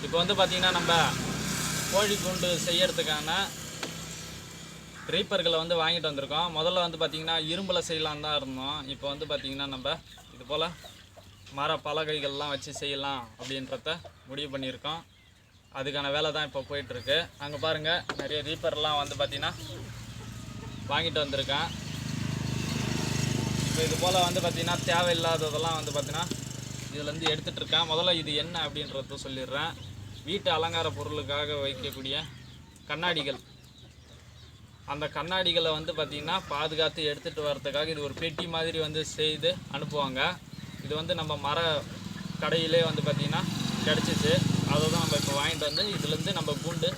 இப்போ வந்து பார்த்திங்கன்னா நம்ம கோழி கூண்டு செய்யறதுக்கான ரீப்பர்களை வந்து வாங்கிட்டு வந்திருக்கோம். முதல்ல வந்து பார்த்திங்கன்னா இரும்பில் செய்யலாம் தான் இருந்தோம். இப்போ வந்து பார்த்திங்கன்னா நம்ம இது போல் மர பலகைகள்லாம் வச்சு செய்யலாம் அப்படின்றத முடிவு பண்ணியிருக்கோம். அதுக்கான வேலை தான் இப்போ போயிட்டுருக்கு. அங்கே பாருங்கள், நிறைய ரீப்பர்லாம் வந்து பார்த்திங்கன்னா வாங்கிட்டு வந்திருக்கேன். இப்போ இது போல் வந்து பார்த்திங்கன்னா தேவையில்லாததெல்லாம் வந்து பார்த்திங்கன்னா இதுலேருந்து எடுத்துகிட்ருக்கேன். முதல்ல இது என்ன அப்படின்றத சொல்லிடுறேன். வீட்டு அலங்கார பொருளுக்காக வைக்கக்கூடிய கண்ணாடிகள், அந்த கண்ணாடிகளை வந்து பார்த்திங்கன்னா பாதுகாத்து எடுத்துகிட்டு வரதுக்காக இது ஒரு பெட்டி மாதிரி வந்து செய்து அனுப்புவாங்க. இது வந்து நம்ம மர கடையிலே வந்து பார்த்திங்கன்னா கிடச்சிச்சு. அதை தான் நம்ம இப்போ வாங்கிட்டு வந்து இதுலேருந்து நம்ம கூண்டு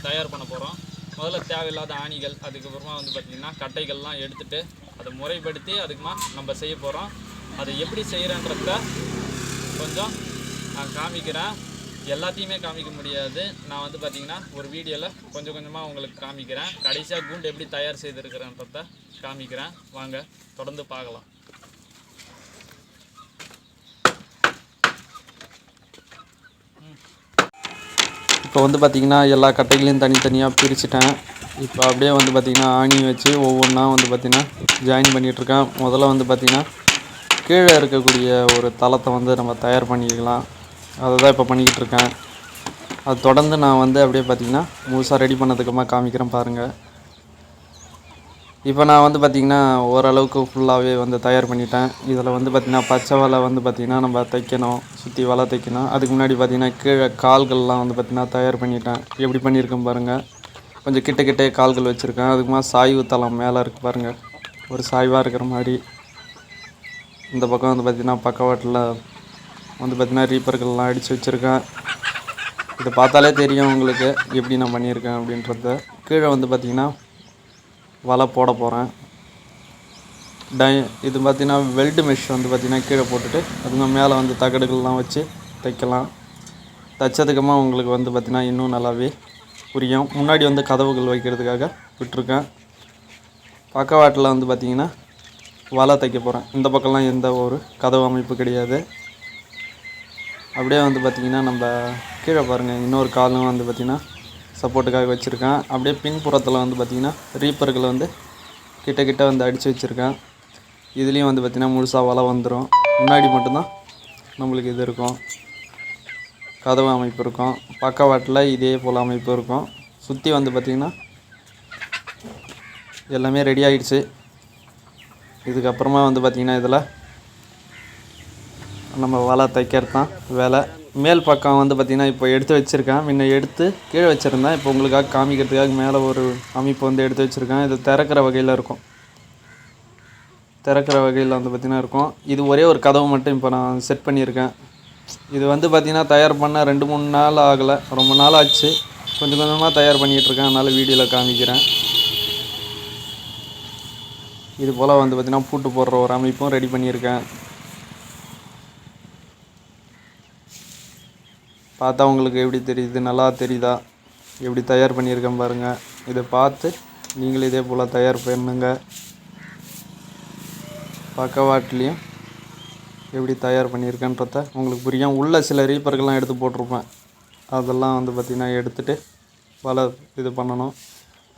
தயார் பண்ண போகிறோம். முதல்ல தேவையில்லாத ஆணிகள், அதுக்கப்புறமா வந்து பார்த்திங்கன்னா கட்டைகள்லாம் எடுத்துகிட்டு அதை முறைப்படுத்தி அதுக்குமா நம்ம செய்ய போகிறோம். அதை எப்படி செய்கிறேன்றத கொஞ்சம் நான் காமிக்கிறேன். எல்லாத்தையுமே காமிக்க முடியாது. நான் வந்து பார்த்திங்கன்னா ஒரு வீடியோவில் கொஞ்சம் கொஞ்சமாக உங்களுக்கு காமிக்கிறேன். கடைசியாக கூண்டு எப்படி தயார் செய்திருக்கிறேன்றத காமிக்கிறேன். வாங்க தொடர்ந்து பார்க்கலாம். இப்போ வந்து பார்த்திங்கன்னா எல்லா கட்டைகளையும் தனித்தனியாக பிரிச்சுட்டேன். இப்போ அப்படியே வந்து பார்த்திங்கன்னா ஆணி வச்சு ஒவ்வொன்றா வந்து பார்த்திங்கன்னா ஜாயின் பண்ணிகிட்ருக்கேன். முதல்ல வந்து பார்த்திங்கன்னா கீழே இருக்கக்கூடிய ஒரு தளத்தை வந்து நம்ம தயார் பண்ணிக்கலாம். அதை தான் இப்போ பண்ணிக்கிட்டு இருக்கேன். அது தொடர்ந்து நான் வந்து அப்படியே பார்த்திங்கன்னா முழுசாக ரெடி பண்ணதுக்கப்புறமா காமிக்கிறேன் பாருங்கள். இப்போ நான் வந்து பார்த்திங்கன்னா ஓரளவுக்கு ஃபுல்லாகவே வந்து தயார் பண்ணிட்டேன். இதில் வந்து பார்த்திங்கன்னா பச்சை வலை வந்து பார்த்திங்கன்னா நம்ம தைக்கணும், சுற்றி வலை தைக்கணும். அதுக்கு முன்னாடி பார்த்திங்கன்னா கீழே கால்கள்லாம் வந்து பார்த்திங்கன்னா தயார் பண்ணிட்டேன். எப்படி பண்ணியிருக்கேன் பாருங்கள். கொஞ்சம் கிட்டே கால்கள் வச்சுருக்கேன். அதுக்குமா சாய்வு தளம் மேலே இருக்குது பாருங்கள், ஒரு சாய்வாக இருக்கிற மாதிரி. இந்த பக்கம் வந்து பார்த்திங்கன்னா பக்கவாட்டில் வந்து பார்த்திங்கன்னா ரீப்பர்கள்லாம் அடித்து வச்சுருக்கேன். இதை பார்த்தாலே தெரியும் உங்களுக்கு எப்படி நான் பண்ணியிருக்கேன் அப்படின்றத. கீழே வந்து பார்த்திங்கன்னா வலை போட போகிறேன். இது பார்த்திங்கன்னா வெல்டு மெஷ் வந்து பார்த்திங்கன்னா கீழே போட்டுட்டு அதுக்கு மேலே வந்து தகடுகள்லாம் வச்சு தைக்கலாம். தைச்சதுக்கப்புறமா உங்களுக்கு வந்து பார்த்திங்கன்னா இன்னும் நல்லாவே புரியும். முன்னாடி வந்து கதவுகள் வைக்கிறதுக்காக விட்டுருக்கேன். பக்கவாட்டில் வந்து பார்த்திங்கன்னா வலை தைக்க போகிறேன். இந்த பக்கம்லாம் எந்த ஒரு கதவு அமைப்பு கிடையாது. அப்படியே வந்து பார்த்திங்கன்னா நம்ம கீழே பாருங்கள், இன்னொரு காலும் வந்து பார்த்திங்கன்னா சப்போர்ட்டுக்காக வச்சுருக்கேன். அப்படியே பின்புறத்தில் வந்து பார்த்திங்கன்னா ரீப்பர்களை வந்து கிட்ட வந்து அடித்து வச்சுருக்கேன். இதுலேயும் வந்து பார்த்திங்கன்னா முழுசாக வலை வந்துடும். முன்னாடி மட்டும்தான் நம்மளுக்கு இது இருக்கும், கதவு அமைப்பு இருக்கும். பக்கவாட்டில் இதே போல் அமைப்பு இருக்கும். சுற்றி வந்து பார்த்திங்கன்னா எல்லாமே ரெடி ஆகிடுச்சு. இதுக்கப்புறமா வந்து பார்த்திங்கன்னா இதில் நம்ம வலை தைக்கிறது தான் வேலை. மேல் பக்கம் வந்து பார்த்திங்கன்னா இப்போ எடுத்து வச்சுருக்கேன். முன்ன எடுத்து கீழே வச்சுருந்தேன். இப்போ உங்களுக்காக காமிக்கிறதுக்காக மேலே ஒரு அமைப்பு வந்து எடுத்து வச்சுருக்கேன். இது திறக்கிற வகையில் இருக்கும். திறக்கிற வகையில் வந்து பார்த்திங்கன்னா இருக்கும். இது ஒரே ஒரு கதவு மட்டும் இப்போ நான் செட் பண்ணியிருக்கேன். இது வந்து பார்த்திங்கன்னா தயார் பண்ண 2-3 நாள் ஆகலை, ரொம்ப நாள் ஆச்சு. கொஞ்சம் கொஞ்சமாக தயார் பண்ணிகிட்ருக்கேன். அதனால் வீடியோவில் காமிக்கிறேன். இது போல் வந்து பார்த்திங்கன்னா பூட்டு போடுற ஒரு அமைப்பும் ரெடி பண்ணியிருக்கேன். பார்த்தா உங்களுக்கு எப்படி தெரியுது, நல்லா தெரியுதா? எப்படி தயார் பண்ணியிருக்கேன் பாருங்கள். இதை பார்த்து நீங்களும் இதே போல் தயார் பண்ணுங்க. பக்கவாட்டிலையும் எப்படி தயார் பண்ணியிருக்கேன்றத உங்களுக்கு புரியும். உள்ள சில ரீப்பர்கள்லாம் எடுத்து போட்டிருப்பேன். அதெல்லாம் வந்து பார்த்திங்கன்னா எடுத்துகிட்டு வலை இது பண்ணணும்.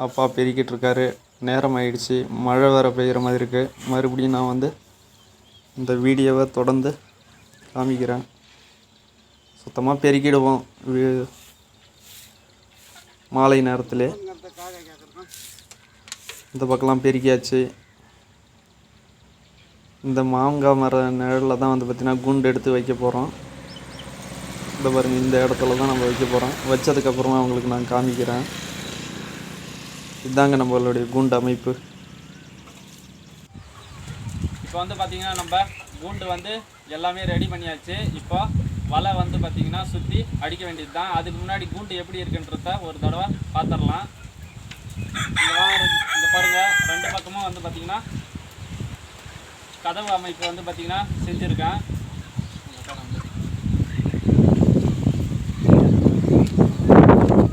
அப்பா பெருக்கிட்டு இருக்காரு. நேரம் ஆயிடுச்சு, மழை வேறு பெய்கிற மாதிரி இருக்குது. மறுபடியும் நான் வந்து இந்த வீடியோவை தொடர்ந்து காமிக்கிறேன். சுத்தமாக பெருக்கிடுவோம் மாலை நேரத்தில். இந்த பக்கம்லாம் பெருக்கியாச்சு. இந்த மாங்காய் மர நிழலில் தான் வந்து பார்த்திங்கன்னா கூண்டு எடுத்து வைக்க போகிறோம். இந்த பாருங்கள், இந்த இடத்துல தான் நம்ம வைக்க போகிறோம். வச்சதுக்கப்புறமா உங்களுக்கு நான் காமிக்கிறேன். இதுதாங்க நம்மளுடைய கூண்டு அமைப்பு. இப்போ வந்து பார்த்திங்கன்னா நம்ம கூண்டு வந்து எல்லாமே ரெடி பண்ணியாச்சு. இப்போ வலை வந்து பார்த்திங்கன்னா சுற்றி அடிக்க வேண்டியது தான். அதுக்கு முன்னாடி கூண்டு எப்படி இருக்குன்றத ஒரு தடவை பார்த்துடலாம். இந்த பாருங்கள், 2 பக்கமும் வந்து பார்த்திங்கன்னா கதவு அமைப்பு வந்து பார்த்திங்கன்னா செஞ்சுருக்கேன்.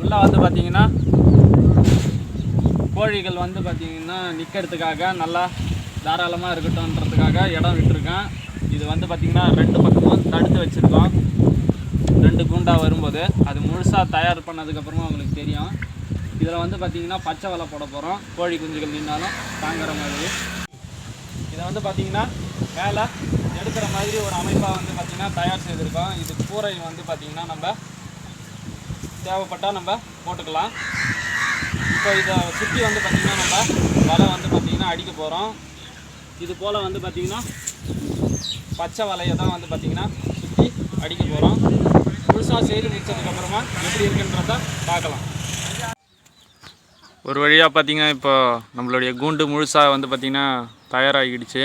உள்ளே வந்து பார்த்திங்கன்னா கோழிகள் வந்து பார்த்திங்கன்னா நிற்கிறதுக்காக நல்லா தாராளமாக இருக்கட்டும்ன்றதுக்காக இடம் விட்டுருக்கேன். இது வந்து பார்த்திங்கன்னா 2 பக்கமும் தடுத்து வச்சுருக்கோம். 2 கூண்டாக வரும்போது அது முழுசாக தயார் பண்ணதுக்கப்புறமா உங்களுக்கு தெரியும். இதில் வந்து பார்த்திங்கன்னா பச்சை வலை போட போகிறோம். கோழி குஞ்சுகள் நின்னாலும் தாங்குற மாதிரி. இதை வந்து பார்த்திங்கன்னா மேலே எடுக்கிற மாதிரி ஒரு அமைப்பாக வந்து பார்த்திங்கன்னா தயார் செய்திருக்கோம். இது கூரை வந்து பார்த்திங்கன்னா நம்ம தேவைப்பட்டால் நம்ம போட்டுக்கலாம். இப்போ இதை சுற்றி வந்து பார்த்திங்கன்னா நம்ம வலை வந்து பார்த்திங்கன்னா அடிக்க போகிறோம். இது போல் வந்து பார்த்திங்கன்னா பச்சை வலையை தான் வந்து பார்த்திங்கன்னா சுற்றி அடிக்க போகிறோம். முழுசாக செய்து முடிச்சதுக்கப்புறமா எப்படி இருக்குன்றத பார்க்கலாம். ஒரு வழியாக பார்த்திங்கன்னா இப்போ நம்மளுடைய கூண்டு முழுசாக வந்து பார்த்திங்கன்னா தயாராகிடுச்சு.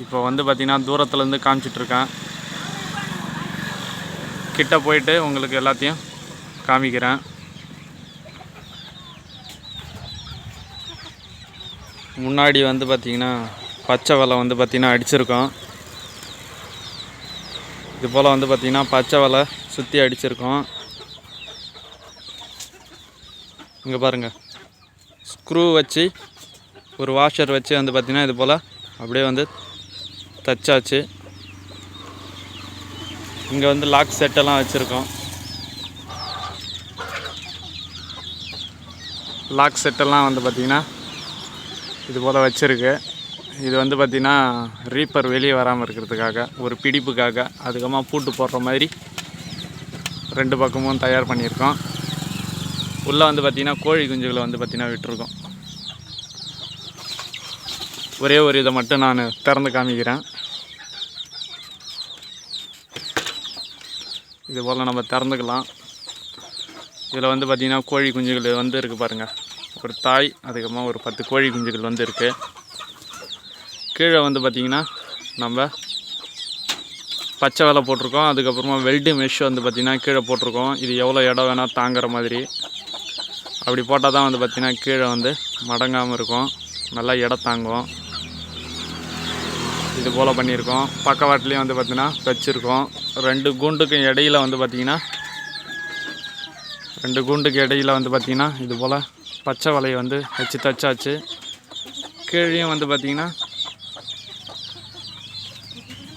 இப்போ வந்து பார்த்திங்கன்னா தூரத்துலேருந்து காமிச்சிட்ருக்கேன். கிட்ட போயிட்டு உங்களுக்கு எல்லாத்தையும் காமிக்கிறேன். முன்னாடி வந்து பார்த்திங்கன்னா பச்சை வலை வந்து பார்த்திங்கன்னா அடிச்சிருக்கோம். இது போல் வந்து பார்த்திங்கன்னா பச்சை வலை சுற்றி அடிச்சிருக்கோம். இங்கே பாருங்கள், ஸ்க்ரூ வச்சு ஒரு வாஷர் வச்சு வந்து பார்த்திங்கன்னா இது போல் அப்படியே வந்து தச்சாச்சு. இங்கே வந்து லாக் செட்டெல்லாம் வச்சுருக்கோம். லாக் செட்டெல்லாம் வந்து பார்த்திங்கன்னா இது போல் வச்சுருக்கு. இது வந்து பார்த்திங்கன்னா ரீப்பர் வெளியே வராமல் இருக்கிறதுக்காக, ஒரு பிடிப்புக்காக, அதுக்கப்புறமா பூட்டு போடுற மாதிரி 2 பக்கமும் தயார் பண்ணியிருக்கோம். உள்ளே வந்து பார்த்திங்கன்னா கோழி குஞ்சுகளை வந்து பார்த்திங்கன்னா விட்டுருக்கோம். ஒரே ஒரு இதை மட்டும் நான் திறந்து காமிக்கிறேன். இது போல் நம்ம திறந்துக்கலாம். இதில் வந்து பார்த்திங்கன்னா கோழி குஞ்சுகள் வந்து இருக்குது பாருங்கள். ஒரு தாய், அதுக்கப்புறமா ஒரு 10 கோழி குஞ்சுகள் வந்து இருக்குது. கீழே வந்து பார்த்திங்கன்னா நம்ம பச்சை வலை போட்டிருக்கோம். அதுக்கப்புறமா வெல்டு மெஷ் வந்து பார்த்திங்கன்னா கீழே போட்டிருக்கோம். இது எவ்வளோ இடம் வேணால் தாங்குற மாதிரி. அப்படி போட்டால் தான் வந்து பார்த்திங்கன்னா கீழே வந்து மடங்காமல் இருக்கும், நல்லா இடம் தாங்கும். இது போல் பண்ணியிருக்கோம். பக்கவாட்டிலையும் வந்து பார்த்திங்கன்னா வச்சுருக்கோம். 2 கூண்டுக்கும் இடையில் வந்து பார்த்திங்கன்னா 2 கூண்டுக்கு இடையில் வந்து பார்த்திங்கன்னா இது போல் பச்சை வலையை வந்து வச்சு தச்சாச்சு. கீழேயும் வந்து பார்த்திங்கன்னா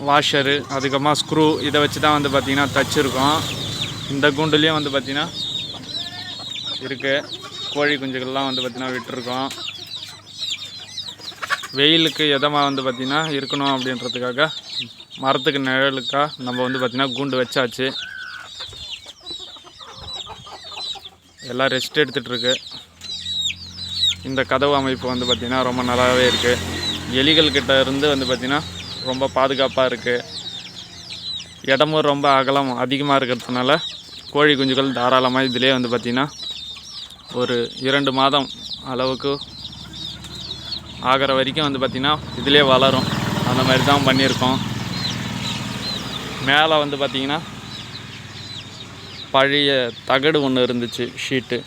வாஷரு, அதுக்கப்புறமா ஸ்க்ரூ, இதை வச்சு தான் வந்து பார்த்திங்கன்னா தச்சுருக்கோம். இந்த கூண்டுலேயும் வந்து பார்த்திங்கன்னா இருக்குது. கோழி குஞ்சுகள்லாம் வந்து பார்த்திங்கன்னா விட்டுருக்கோம். வெயிலுக்கு எதமாக வந்து பார்த்திங்கன்னா இருக்கணும் அப்படின்றதுக்காக மரத்துக்கு நிழலுக்காக நம்ம வந்து பார்த்திங்கன்னா கூண்டு வச்சாச்சு. எல்லாம் ரெஸ்ட் எடுத்துகிட்ருக்கு. இந்த கதவு அமைப்பு வந்து பார்த்திங்கன்னா ரொம்ப நல்லாவே இருக்குது. எலிகள்கிட்ட இருந்து வந்து பார்த்திங்கன்னா ரொம்ப பாதுகாப்பாக இருக்குது. இடமும் ரொம்ப அகலம் அதிகமாக இருக்கிறதுனால கோழி குஞ்சுகள் தாராளமாக இதிலே வந்து பார்த்திங்கன்னா ஒரு 2 மாதம் அளவுக்கு ஆகிற வரைக்கும் வந்து பார்த்திங்கன்னா இதிலே வளரும். அந்த மாதிரி தான் பண்ணியிருக்கோம். மேலே வந்து பார்த்திங்கன்னா பழைய தகடு ஒன்று இருந்துச்சு, ஷீட்டு.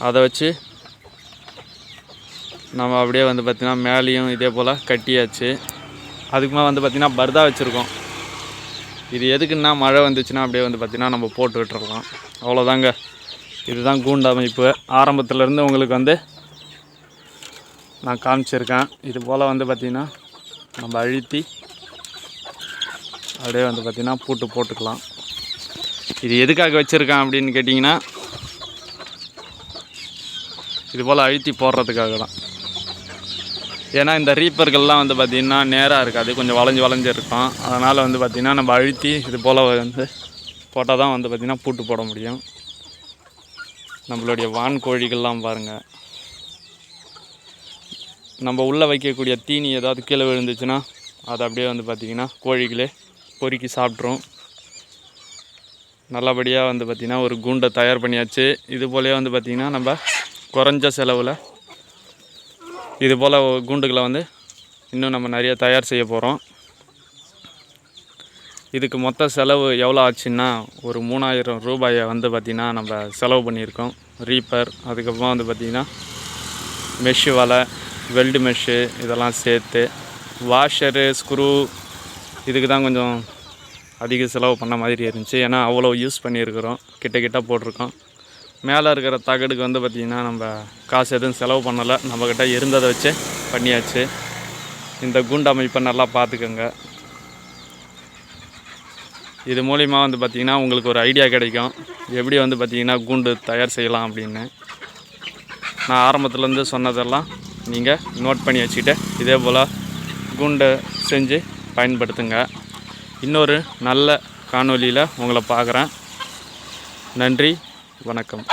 அதை வச்சு நம்ம அப்படியே வந்து பார்த்திங்கன்னா மேலேயும் இதே போல் கட்டியாச்சு. அதுக்குமே வந்து பார்த்திங்கன்னா பர்தா வச்சுருக்கோம். இது எதுக்குன்னா மழை வந்துச்சுன்னா அப்படியே வந்து பார்த்திங்கன்னா நம்ம போட்டு விட்டுருக்கோம். அவ்வளோதாங்க. இதுதான் கூண்டு அமைப்பு. ஆரம்பத்துலேருந்து உங்களுக்கு வந்து நான் காமிச்சிருக்கேன். இது போல் வந்து பார்த்திங்கன்னா நம்ம அழுத்தி அப்படியே வந்து பார்த்திங்கன்னா பூட்டு போட்டுக்கலாம். இது எதுக்காக வச்சுருக்கேன் அப்படின்னு கேட்டிங்கன்னா இது போல் அழுத்தி போடுறதுக்காக தான். ஏன்னா இந்த ரீப்பர்கள்லாம் வந்து பார்த்திங்கன்னா நேராக இருக்காது, கொஞ்சம் வளைஞ்சு இருக்கும். அதனால் வந்து பார்த்திங்கன்னா நம்ம அழுத்தி இது போல் வந்து போட்டால் தான் வந்து பார்த்திங்கன்னா பூட்டு போட முடியும். நம்மளுடைய வான் கோழிகள்லாம் பாருங்கள். நம்ம உள்ளே வைக்கக்கூடிய தீனி ஏதாவது கீழே விழுந்துச்சுன்னா அதை அப்படியே வந்து பார்த்திங்கன்னா கோழிகளே பொறுக்கி சாப்பிட்ரும். நல்லபடியாக வந்து பார்த்திங்கன்னா ஒரு கூண்டை தயார் பண்ணியாச்சு. இது போலே வந்து பார்த்திங்கன்னா நம்ம குறைஞ்ச செலவில் இது போல் கூண்டுகளை வந்து இன்னும் நம்ம நிறைய தயார் செய்ய போகிறோம். இதுக்கு மொத்த செலவு எவ்வளோ ஆச்சுன்னா ஒரு 3000 ரூபாயை வந்து பார்த்திங்கன்னா நம்ம செலவு பண்ணியிருக்கோம். ரீப்பர், அதுக்கப்புறமா வந்து பார்த்திங்கன்னா மெஷ்ஷு வலை, வெல்டு மெஷ்ஷு இதெல்லாம் சேர்த்து, வாஷரு, ஸ்க்ரூ, இதுக்கு தான் கொஞ்சம் அதிக செலவு பண்ண மாதிரி இருந்துச்சு. ஏன்னா அவ்வளோ யூஸ் பண்ணியிருக்கிறோம், கிட்ட போட்டிருக்கோம். மேலே இருக்கிற தகடுக்கு வந்து பார்த்திங்கன்னா நம்ம காசு எதுவும் செலவு பண்ணலை, நம்மக்கிட்ட இருந்ததை வச்சு பண்ணியாச்சு. இந்த கூண்டு அமைப்பை நல்லா பார்த்துக்கோங்க. இது மூலிமா வந்து பார்த்திங்கன்னா உங்களுக்கு ஒரு ஐடியா கிடைக்கும் எப்படி வந்து பார்த்திங்கன்னா கூண்டு தயார் செய்யலாம் அப்படின்னு. நான் ஆரம்பத்துலேருந்து சொன்னதெல்லாம் நீங்கள் நோட் பண்ணி வச்சுக்கிட்டு இதே போல் கூண்டை செஞ்சு பயன்படுத்துங்க. இன்னொரு நல்ல காணொளியில் உங்களை பார்க்குறேன். நன்றி, வணக்கம்.